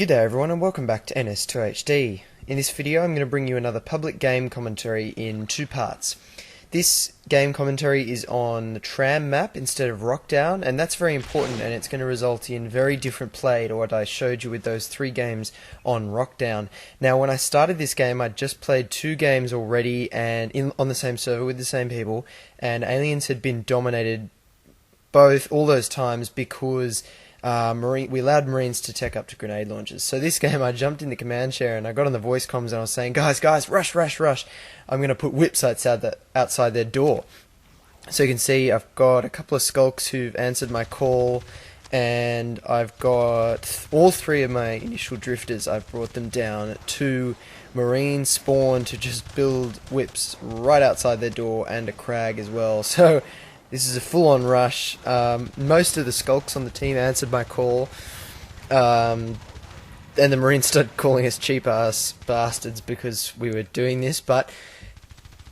G'day everyone and welcome back to NS2HD. In this video I'm going to bring you another public game commentary in two parts. This game commentary is on the Tram map instead of Rockdown, and that's very important, and it's going to result in very different play to what I showed you with those three games on Rockdown. Now when I started this game I'd just played two games already and on the same server with the same people, and aliens had been dominated all those times because we allowed Marines to tech up to grenade launchers. So this game I jumped in the command chair and I got on the voice comms and I was saying, guys, rush, I'm going to put whip sights outside their door. So you can see I've got a couple of skulks who've answered my call, and I've got all three of my initial drifters. I've brought them down to Marine spawn to just build whips right outside their door, and a crag as well. So this is a full-on rush. Most of the skulks on the team answered my call, and the Marines started calling us cheap-ass bastards because we were doing this, but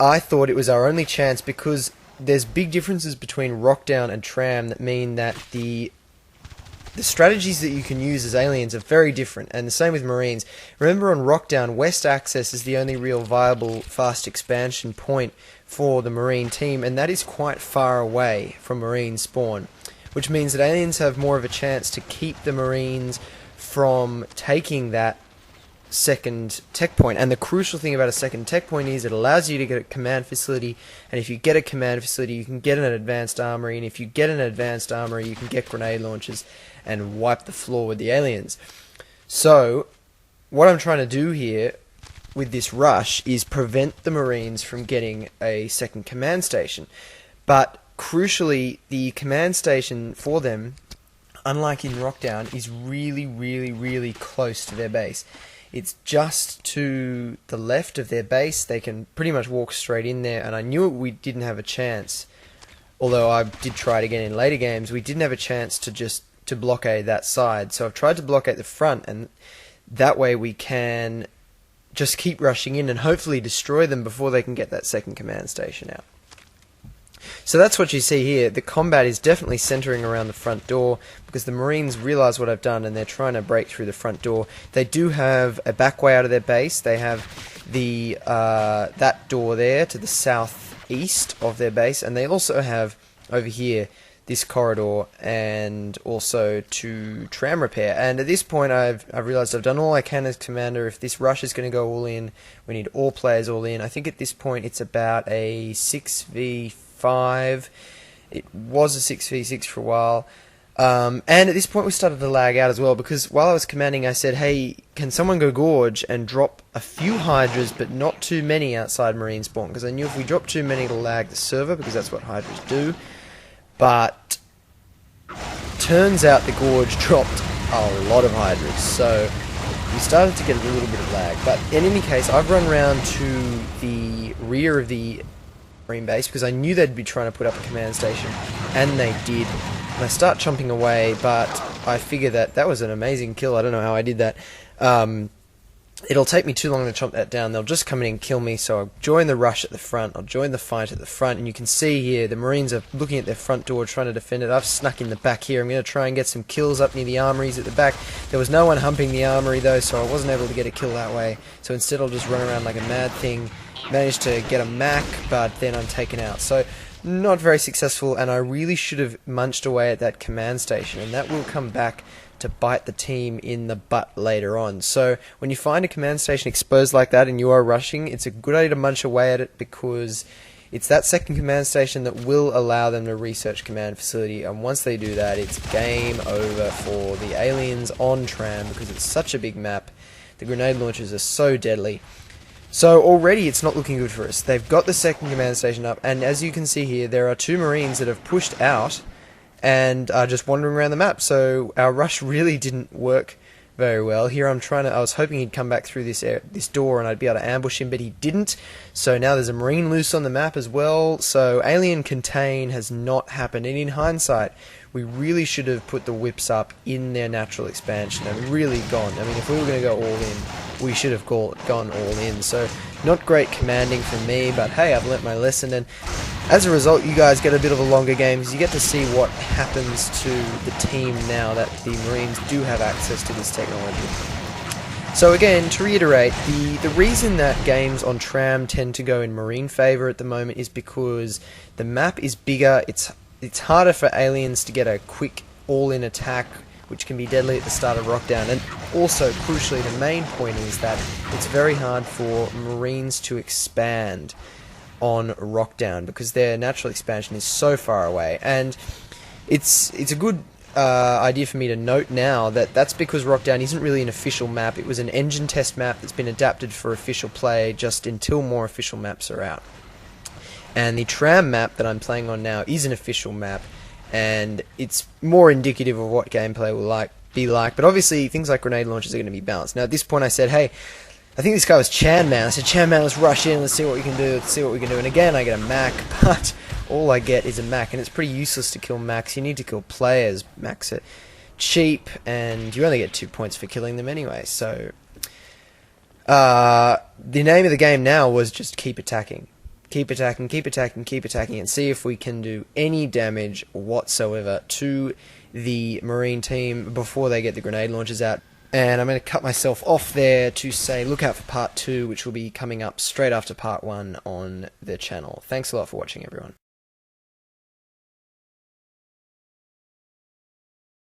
I thought it was our only chance because there's big differences between Rockdown and Tram that mean that the strategies that you can use as aliens are very different, and the same with Marines. Remember, on Rockdown, West Access is the only real viable fast expansion point for the Marine team, and that is quite far away from Marine spawn, which means that aliens have more of a chance to keep the Marines from taking that second tech point. And the crucial thing about a second tech point is it allows you to get a command facility, and if you get a command facility you can get an advanced armory, and if you get an advanced armory you can get grenade launchers and wipe the floor with the aliens. So what I'm trying to do here with this rush is prevent the Marines from getting a second command station. But crucially, the command station for them, unlike in Rockdown, is really close to their base. It's just to the left of their base. They can pretty much walk straight in there, and I knew we didn't have a chance, although I did try it again in later games. We didn't have a chance to blockade that side, so I've tried to blockade the front, and that way we can just keep rushing in and hopefully destroy them before they can get that second command station out. So that's what you see here. The combat is definitely centering around the front door because the Marines realize what I've done and they're trying to break through the front door. They do have a back way out of their base. They have the that door there to the southeast of their base, and they also have over here this corridor and also to tram repair. And at this point I've realized I've done all I can as commander. If this rush is going to go all in, we need all players all in. I think at this point it's about a 6v5. It was a 6v6 for a while. And at this point we started to lag out as well, because while I was commanding I said, hey, can someone go gorge and drop a few hydras but not too many outside Marine spawn, because I knew if we drop too many it'll lag the server, because that's what hydras do. But turns out the gorge dropped a lot of hydras, so we started to get a little bit of lag. But in any case, I've run around to the rear of the Marine base because I knew they'd be trying to put up a command station, and they did. And I start chomping away, but I figure that was an amazing kill. I don't know how I did that. It'll take me too long to chomp that down. They'll just come in and kill me, so I'll join the rush at the front. I'll join the fight at the front, and you can see here the Marines are looking at their front door trying to defend it. I've snuck in the back here. I'm going to try and get some kills up near the armories at the back. There was no one humping the armory though, so I wasn't able to get a kill that way. So instead I'll just run around like a mad thing. Managed to get a Mac, but then I'm taken out. So not very successful, and I really should have munched away at that command station, and that will come back to bite the team in the butt later on. So when you find a command station exposed like that and you are rushing, it's a good idea to munch away at it, because it's that second command station that will allow them to research command facility, and once they do that it's game over for the aliens on Tram, because it's such a big map. The grenade launchers are so deadly. So already it's not looking good for us. They've got the second command station up, and as you can see here there are two Marines that have pushed out and are just wandering around the map, so our rush really didn't work very well. Here I was hoping he'd come back through this door and I'd be able to ambush him, but he didn't. So now there's a Marine loose on the map as well, so alien contain has not happened, and in hindsight we really should have put the whips up in their natural expansion and really gone. I mean, if we were going to go all in, we should have gone all in. So not great commanding from me, but hey, I've learnt my lesson, and As a result, you guys get a bit of a longer game because you get to see what happens to the team now that the Marines do have access to this technology. So again, to reiterate, the reason that games on Tram tend to go in Marine favour at the moment is because the map is bigger, it's harder for aliens to get a quick all-in attack, which can be deadly at the start of Rockdown, and also, crucially, the main point is that it's very hard for Marines to expand on Rockdown because their natural expansion is so far away. And it's a good idea for me to note now that that's because Rockdown isn't really an official map. It was an engine test map that's been adapted for official play just until more official maps are out. And the Tram map that I'm playing on now is an official map, and it's more indicative of what gameplay will be like. But obviously things like grenade launchers are going to be balanced. Now at this point I said, hey, I think this guy was Chan Man. I said, Chan Man, let's rush in, let's see what we can do, And again, I get a Mac, but all I get is a Mac, and it's pretty useless to kill Macs. You need to kill players. Macs are cheap, and you only get 2 points for killing them anyway. So, the name of the game now was just keep attacking. Keep attacking, keep attacking, keep attacking, and see if we can do any damage whatsoever to the Marine team before they get the grenade launchers out. And I'm going to cut myself off there to say look out for part 2, which will be coming up straight after part 1 on the channel. Thanks a lot for watching, everyone.